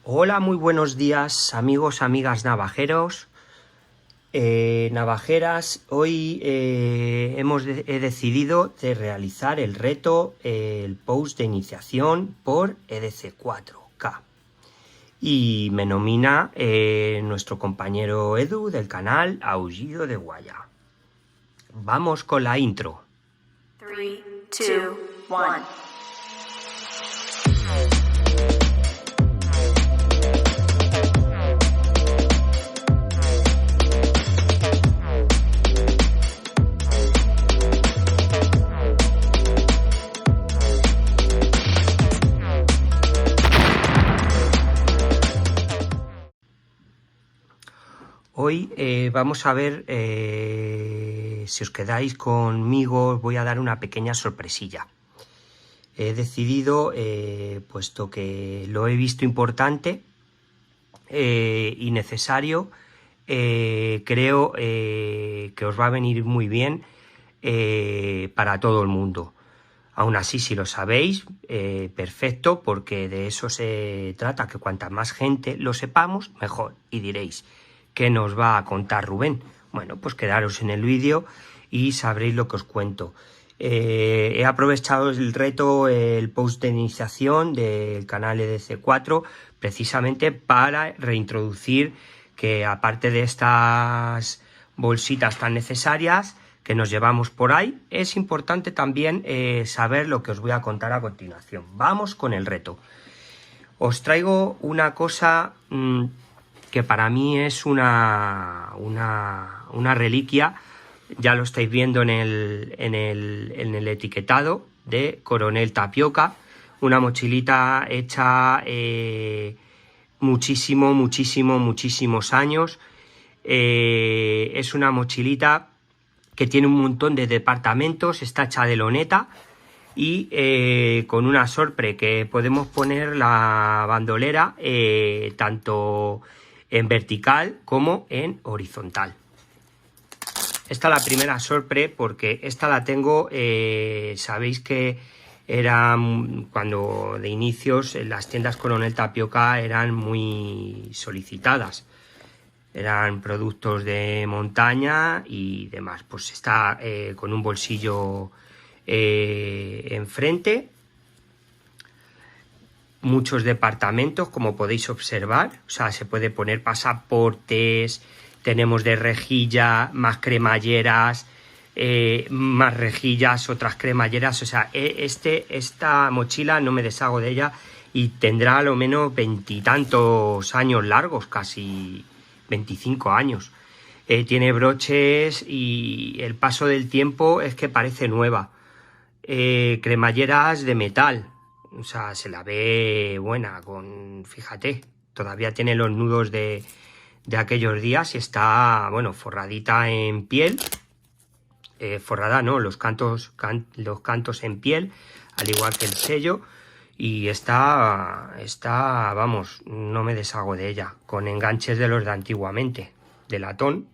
Hola, muy buenos días, amigos, amigas navajeros, navajeras. Hoy he decidido de realizar el reto, el post de iniciación por EDC4K. Y me nomina nuestro compañero Edu del canal Aullido de Guaya. Vamos con la intro. 3, 2, 1. Hoy vamos a ver, si os quedáis conmigo, os voy a dar una pequeña sorpresilla. He decidido, puesto que lo he visto importante y necesario, creo que os va a venir muy bien para todo el mundo. Aún así, si lo sabéis, perfecto, porque de eso se trata, que cuanta más gente lo sepamos, mejor. Y diréis, ¿qué nos va a contar Rubén? Bueno, pues quedaros en el vídeo y sabréis lo que os cuento. He aprovechado el reto, el post de iniciación del canal EDC4, precisamente para reintroducir que, aparte de estas bolsitas tan necesarias que nos llevamos por ahí, es importante también saber lo que os voy a contar a continuación. Vamos con el reto. Os traigo una cosa que para mí es una reliquia. Ya lo estáis viendo en el etiquetado de Coronel Tapioca, una mochilita hecha muchísimos años. Es una mochilita que tiene un montón de departamentos, está hecha de loneta y con una sorpre que podemos poner la bandolera tanto en vertical como en horizontal. Esta es la primera sorpre, porque esta la tengo, sabéis que era cuando de inicios las tiendas Coronel Tapioca eran muy solicitadas. Eran productos de montaña y demás. Pues está con un bolsillo enfrente, muchos departamentos, como podéis observar. O sea, se puede poner pasaportes, tenemos de rejilla, más cremalleras, más rejillas, otras cremalleras. O sea, esta mochila no me deshago de ella y tendrá a lo menos 20 y tantos años largos, casi 25 años. Tiene broches y el paso del tiempo es que parece nueva. Cremalleras de metal, o sea, se la ve buena, fíjate, todavía tiene los nudos de aquellos días y está, bueno, forradita en piel. Forrada no, los cantos en piel, al igual que el sello. Y está, vamos, no me deshago de ella, con enganches de los de antiguamente, de latón,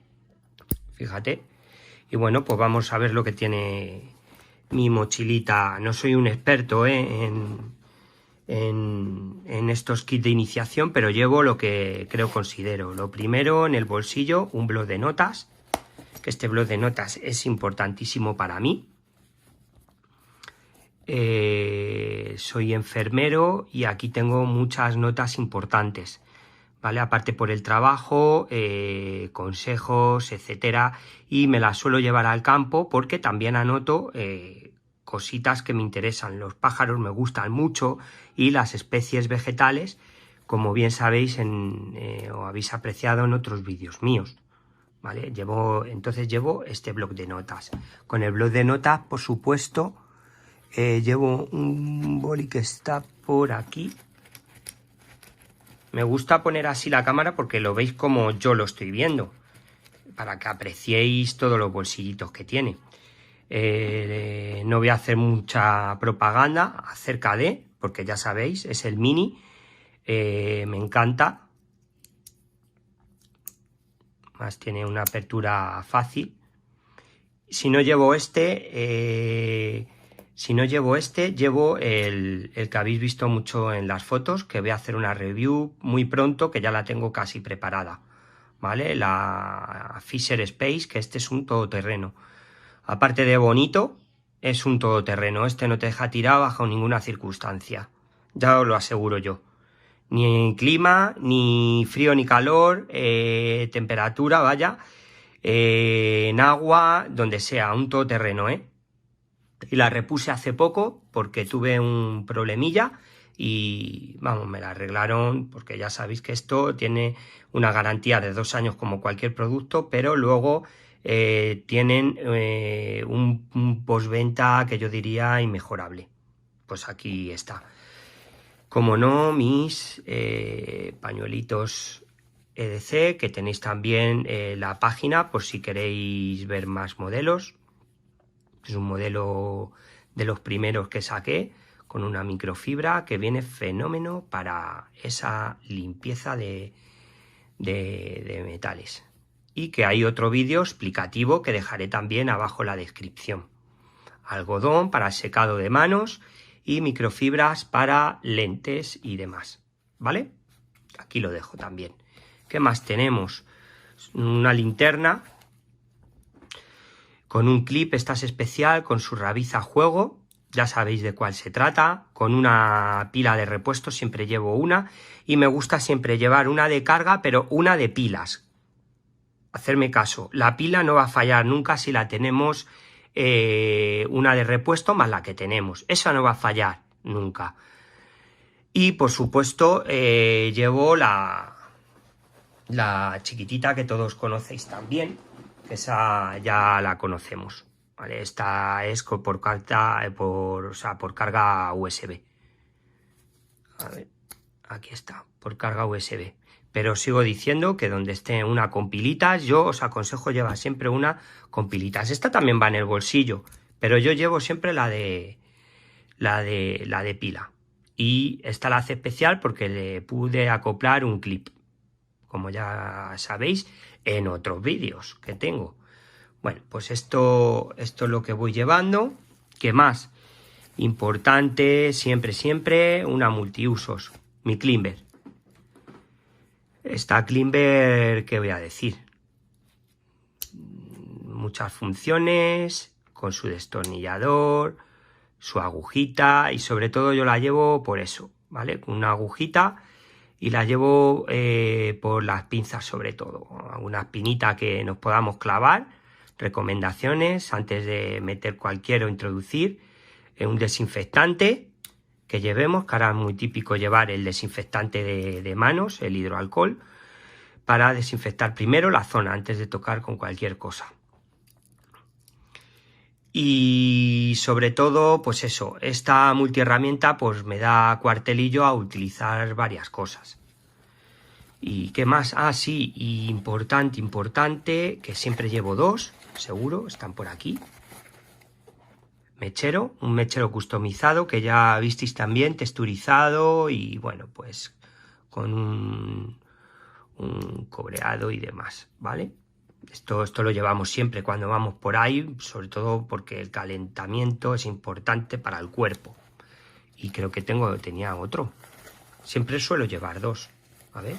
fíjate. Y bueno, pues vamos a ver lo que tiene mi mochilita. No soy un experto en estos kits de iniciación, pero llevo lo que considero. Lo primero, en el bolsillo, un bloc de notas, que este bloc de notas es importantísimo para mí. Soy enfermero y aquí tengo muchas notas importantes, ¿vale? Aparte por el trabajo, consejos, etcétera, y me las suelo llevar al campo porque también anoto cositas que me interesan. Los pájaros me gustan mucho y las especies vegetales, como bien sabéis o habéis apreciado en otros vídeos míos, ¿vale? Entonces llevo este bloc de notas. Con el bloc de notas, por supuesto, llevo un boli que está por aquí. Me gusta poner así la cámara porque lo veis como yo lo estoy viendo, para que apreciéis todos los bolsillitos que tiene. No voy a hacer mucha propaganda acerca de, porque ya sabéis, es el mini. Me encanta. Más tiene una apertura fácil. Si no llevo Si no llevo este, llevo el que habéis visto mucho en las fotos, que voy a hacer una review muy pronto, que ya la tengo casi preparada, ¿vale? La Fisher Space, que este es un todoterreno. Aparte de bonito, es un todoterreno. Este no te deja tirado bajo ninguna circunstancia. Ya os lo aseguro yo. Ni en clima, ni frío ni calor, temperatura, vaya, en agua, donde sea, un todoterreno, ¿eh? Y la repuse hace poco porque tuve un problemilla y, vamos, me la arreglaron porque ya sabéis que esto tiene una garantía de 2 años como cualquier producto, pero luego tienen un postventa que yo diría inmejorable. Pues aquí está. Como no, mis pañuelitos EDC, que tenéis también la página por si queréis ver más modelos. Es un modelo de los primeros que saqué con una microfibra que viene fenómeno para esa limpieza de metales. Y que hay otro vídeo explicativo que dejaré también abajo en la descripción. Algodón para secado de manos y microfibras para lentes y demás, ¿vale? Aquí lo dejo también. ¿Qué más tenemos? Una linterna con un clip, esta es especial, con su rabiza a juego, ya sabéis de cuál se trata, con una pila de repuesto, siempre llevo una, y me gusta siempre llevar una de carga, pero una de pilas. Hacerme caso, la pila no va a fallar nunca si la tenemos una de repuesto más la que tenemos, esa no va a fallar nunca. Y por supuesto llevo la chiquitita que todos conocéis también, que esa ya la conocemos, ¿vale? Esta es por carga USB. A ver, aquí está, por carga USB. Pero sigo diciendo que donde esté una con pilitas, yo os aconsejo llevar siempre una con pilitas. Esta también va en el bolsillo, pero yo llevo siempre la de pila. Y esta la hace especial porque le pude acoplar un clip, como ya sabéis, en otros vídeos que tengo. Bueno, pues esto es lo que voy llevando. ¿Qué más? Importante, siempre, una multiusos. Mi Climber. Esta Climber, ¿qué voy a decir? Muchas funciones, con su destornillador, su agujita, y sobre todo yo la llevo por eso, ¿vale? Con una agujita, y la llevo por las pinzas sobre todo. Alguna espinita que nos podamos clavar. Recomendaciones antes de meter cualquiera o introducir un desinfectante que llevemos, que ahora es muy típico llevar el desinfectante de manos, el hidroalcohol, para desinfectar primero la zona antes de tocar con cualquier cosa. Y sobre todo, pues eso, esta multiherramienta pues me da cuartelillo a utilizar varias cosas. ¿Y qué más? Ah, sí, y importante, que siempre llevo dos, seguro, están por aquí. Mechero, un mechero customizado que ya visteis también, texturizado y bueno, pues con un cobreado y demás, ¿vale? Esto lo llevamos siempre cuando vamos por ahí, sobre todo porque el calentamiento es importante para el cuerpo. Y creo que tenía otro. Siempre suelo llevar dos. A ver.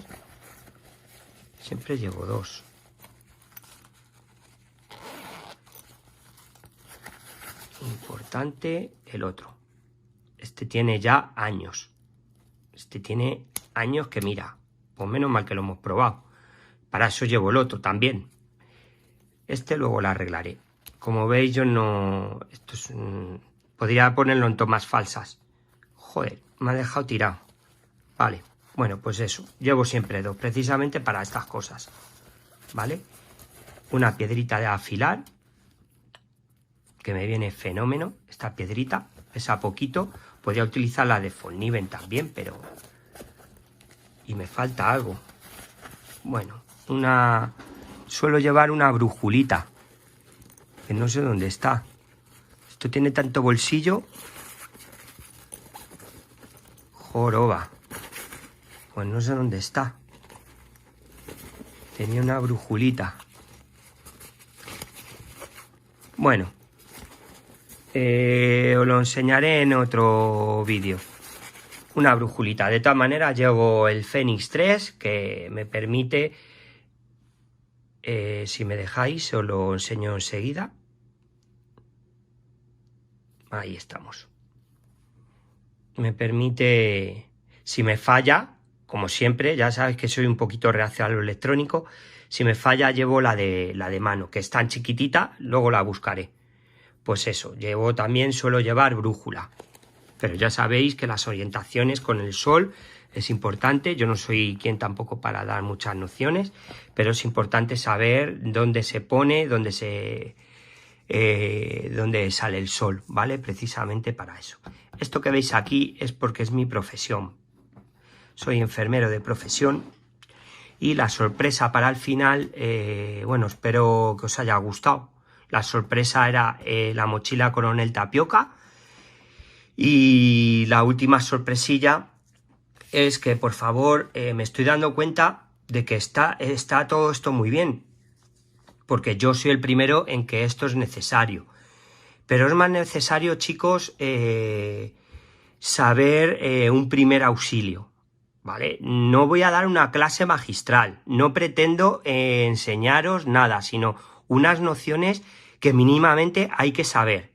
Siempre llevo dos. Importante el otro. Este tiene ya años. Este tiene años que mira, pues menos mal que lo hemos probado. Para eso llevo el otro también. Este luego lo arreglaré. Como veis yo no... Esto es podría ponerlo en tomas falsas. Joder, me ha dejado tirado. Vale, bueno, pues eso. Llevo siempre dos, precisamente para estas cosas. ¿Vale? Una piedrita de afilar, que me viene fenómeno. Esta piedrita pesa poquito. Podría utilizar la de Folniven también, pero... Y me falta algo. Bueno, suelo llevar una brujulita, que no sé dónde está. Esto tiene tanto bolsillo. Joroba. Pues no sé dónde está. Tenía una brujulita. Bueno, Os lo enseñaré en otro vídeo. Una brújulita. De todas maneras, llevo el Fenix 3 que me permite, si me dejáis, os lo enseño enseguida. Ahí estamos. Me permite, si me falla, como siempre, ya sabéis que soy un poquito reacio a lo electrónico, si me falla llevo la de mano, que es tan chiquitita, luego la buscaré. Pues eso, suelo llevar brújula. Pero ya sabéis que las orientaciones con el sol es importante. Yo no soy quien tampoco para dar muchas nociones, pero es importante saber dónde se pone, dónde sale el sol, ¿vale? Precisamente para eso. Esto que veis aquí es porque es mi profesión. Soy enfermero de profesión. Y la sorpresa para el final, bueno, espero que os haya gustado. La sorpresa era la mochila Coronel Tapioca. Y la última sorpresilla es que, por favor, me estoy dando cuenta de que está todo esto muy bien, porque yo soy el primero en que esto es necesario. Pero es más necesario, chicos, saber un primer auxilio, ¿vale? No voy a dar una clase magistral, no pretendo enseñaros nada, sino unas nociones que mínimamente hay que saber.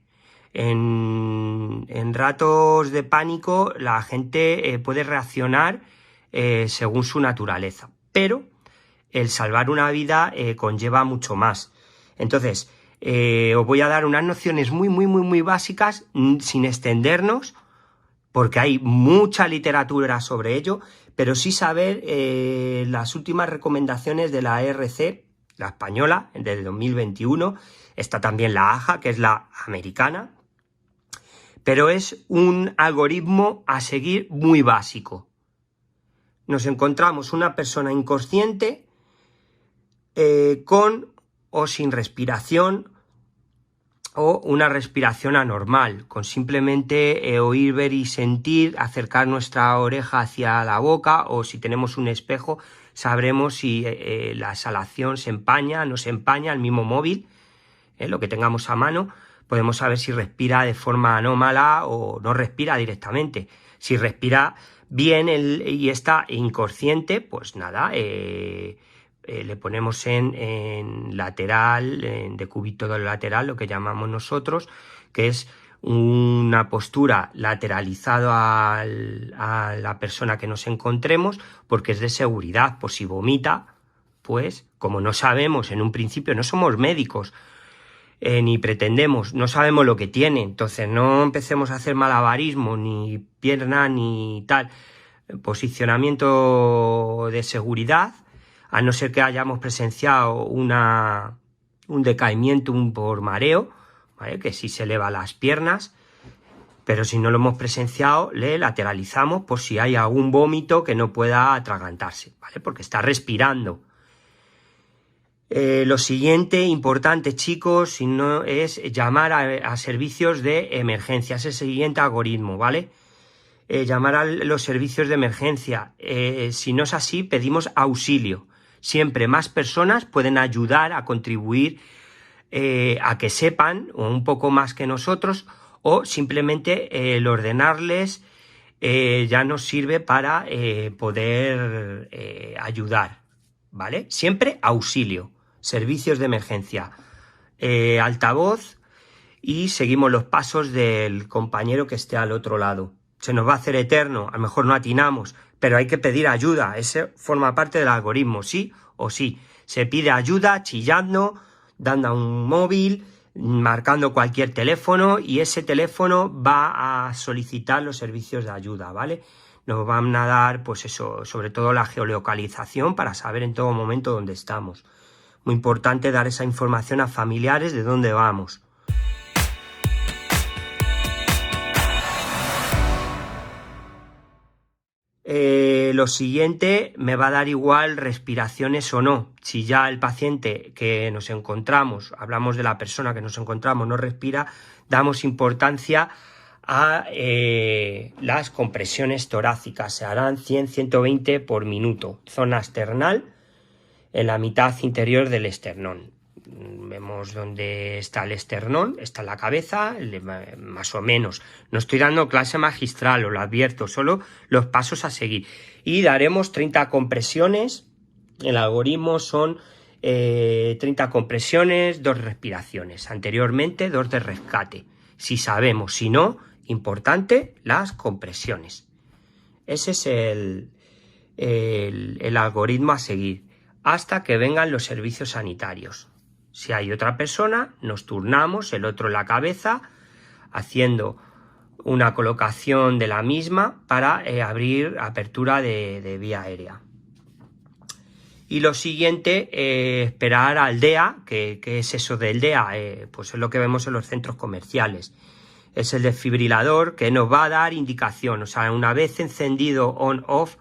En ratos de pánico la gente puede reaccionar según su naturaleza, pero el salvar una vida conlleva mucho más. Entonces, os voy a dar unas nociones muy básicas, sin extendernos, porque hay mucha literatura sobre ello, pero sí saber las últimas recomendaciones de la ERC, la española, del 2021, está también la AJA, que es la americana, pero es un algoritmo a seguir muy básico. Nos encontramos una persona inconsciente con o sin respiración o una respiración anormal, con simplemente oír, ver y sentir, acercar nuestra oreja hacia la boca, o si tenemos un espejo sabremos si la exhalación se empaña, no se empaña, el mismo móvil, lo que tengamos a mano, podemos saber si respira de forma anómala o no respira directamente. Si respira bien y está inconsciente, pues nada, le ponemos en lateral, en decúbito lateral, lo que llamamos nosotros, que es una postura lateralizada a la persona que nos encontremos, porque es de seguridad. Por si vomita, pues como no sabemos en un principio, no somos médicos, ni pretendemos, no sabemos lo que tiene, entonces no empecemos a hacer malabarismo, ni pierna, ni tal. Posicionamiento de seguridad, a no ser que hayamos presenciado un decaimiento por mareo, ¿vale? Que sí se eleva las piernas, pero si no lo hemos presenciado, le lateralizamos por si hay algún vómito que no pueda atragantarse, ¿vale? Porque está respirando. Lo siguiente importante, chicos, si no, es llamar a servicios de emergencia. Es el siguiente algoritmo, ¿vale? Llamar a los servicios de emergencia. Si no es así, pedimos auxilio. Siempre más personas pueden ayudar a contribuir a que sepan, o un poco más que nosotros, o simplemente el ordenarles ya nos sirve para poder ayudar, ¿vale? Siempre auxilio. Servicios de emergencia, altavoz, y seguimos los pasos del compañero que esté al otro lado. Se nos va a hacer eterno, a lo mejor no atinamos, pero hay que pedir ayuda. Ese forma parte del algoritmo, sí o sí. Se pide ayuda chillando, dando a un móvil, marcando cualquier teléfono, y ese teléfono va a solicitar los servicios de ayuda, ¿vale? Nos van a dar, pues eso, sobre todo la geolocalización para saber en todo momento dónde estamos. Muy importante dar esa información a familiares de dónde vamos. Lo siguiente, me va a dar igual respiraciones o no. Si ya el paciente que nos encontramos, hablamos de la persona que nos encontramos, no respira, damos importancia a las compresiones torácicas. Se harán 100-120 por minuto. Zona esternal, en la mitad interior del esternón. vemos dónde está el esternón, está la cabeza, más o menos. No estoy dando clase magistral, os lo advierto, solo los pasos a seguir. Y daremos 30 compresiones. El algoritmo son 30 compresiones, 2 respiraciones. Anteriormente 2 de rescate. Si sabemos, si no, importante, las compresiones. Ese es el algoritmo a seguir, hasta que vengan los servicios sanitarios. Si hay otra persona, nos turnamos, el otro en la cabeza, haciendo una colocación de la misma para abrir apertura de vía aérea. Y lo siguiente, esperar al DEA. ¿Qué es eso del DEA? Pues es lo que vemos en los centros comerciales. Es el desfibrilador que nos va a dar indicación. O sea, una vez encendido on-off,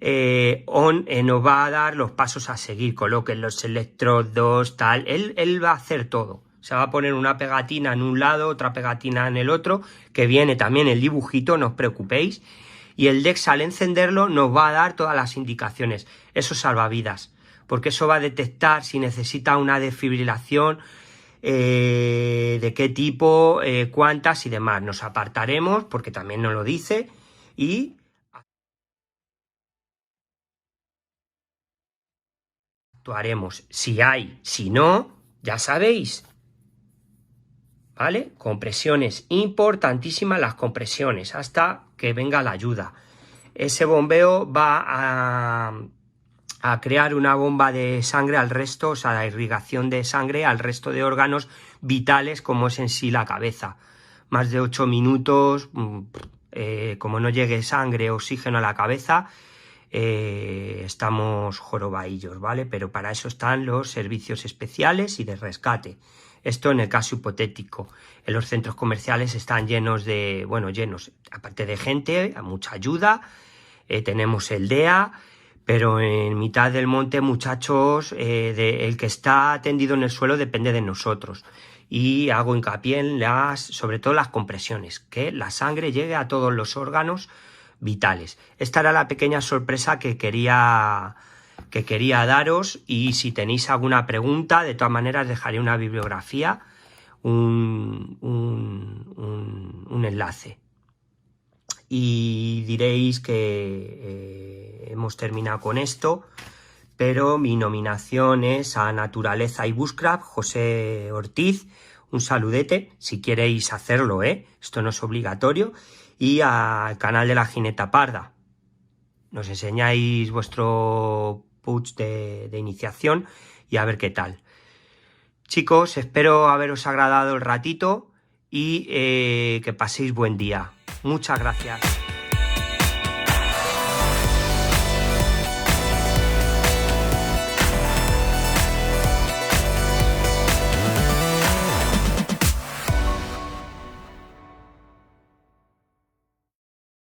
nos va a dar los pasos a seguir. Coloquen los electrodos, tal. Él va a hacer todo. Se va a poner una pegatina en un lado, otra pegatina en el otro, que viene también el dibujito, no os preocupéis. Y el DEX, al encenderlo, nos va a dar todas las indicaciones. Eso salvavidas, porque eso va a detectar si necesita una desfibrilación, de qué tipo, cuántas y demás. Nos apartaremos, porque también nos lo dice, y actuaremos. Si hay, si no, ya sabéis. ¿Vale? Compresiones, importantísimas las compresiones, hasta que venga la ayuda. Ese bombeo va a crear una bomba de sangre al resto, o sea, la irrigación de sangre al resto de órganos vitales, como es en sí la cabeza. Más de 8 minutos, como no llegue sangre, oxígeno a la cabeza, estamos jorobadillos, ¿vale? Pero para eso están los servicios especiales y de rescate. Esto en el caso hipotético. En los centros comerciales están llenos de, llenos, aparte de gente, a mucha ayuda. Tenemos el DEA, pero en mitad del monte, muchachos, el que está tendido en el suelo depende de nosotros. Y hago hincapié en sobre todo las compresiones, que la sangre llegue a todos los órganos vitales. Esta era la pequeña sorpresa que quería daros, y si tenéis alguna pregunta, de todas maneras dejaré una bibliografía, un enlace. Y diréis que hemos terminado con esto, pero mi nominación es a Naturaleza y Bushcraft, José Ortiz. Un saludete, si queréis hacerlo, esto no es obligatorio. Y al canal de la Jineta Parda. Nos enseñáis vuestro push de iniciación y a ver qué tal. Chicos, espero haberos agradado el ratito y que paséis buen día. Muchas gracias.